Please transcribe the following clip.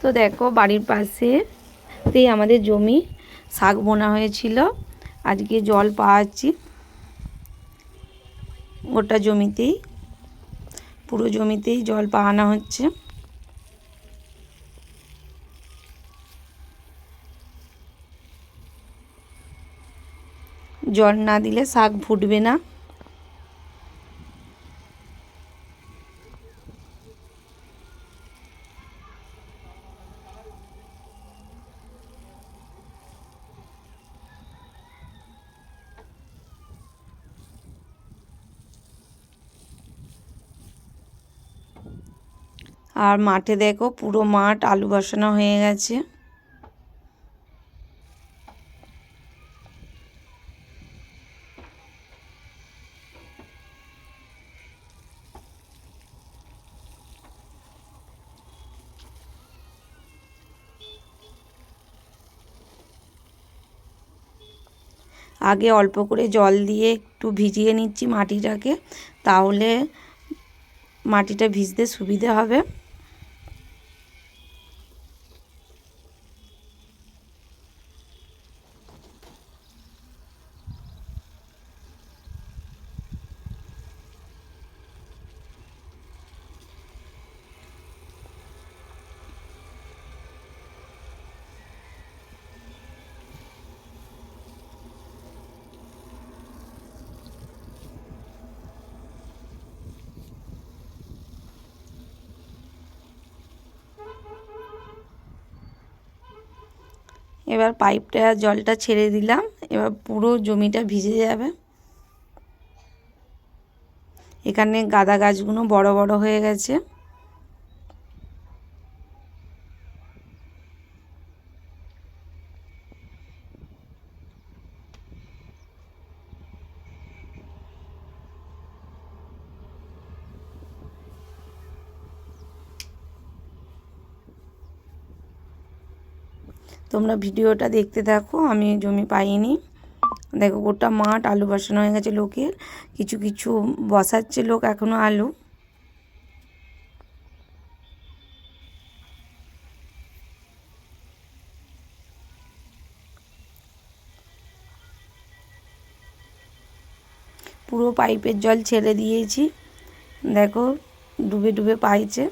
তো দেখো বাড়ির পাশেতেই আমাদের জমি, শাক বোনা হয়েছিল। আজকে জল পাওয়াচ্ছি গোটা জমিতেই, পুরো জমিতেই জল পাওয়ানো হচ্ছে। জল না দিলে শাক ফুটবে না। আর মাঠে দেখো পুরো মাঠ আলু বসানো হয়ে গেছে। আগে অল্প করে জল দিয়ে একটু ভিজিয়ে নিচ্ছি মাটিটাকে, তাহলে মাটিটা ভিজতে সুবিধে হবে। এবার পাইপটা জলটা ছেড়ে দিলাম, এবার পুরো জমিটা ভিজে যাবে। এখানে গাঁদা গাছগুলো বড় বড় হয়ে গেছে। তোমরা ভিডিওটা দেখতে থাকো, আমি জমি পাইনি। দেখো গোটা মাঠ আলু বসানো হয়ে গেছে লোকের, কিছু কিছু বসাচ্ছে লোক এখনো আলু। পুরো পাইপের জল ছেড়ে দিয়েছি, দেখো ডুবে ডুবে পাইছে।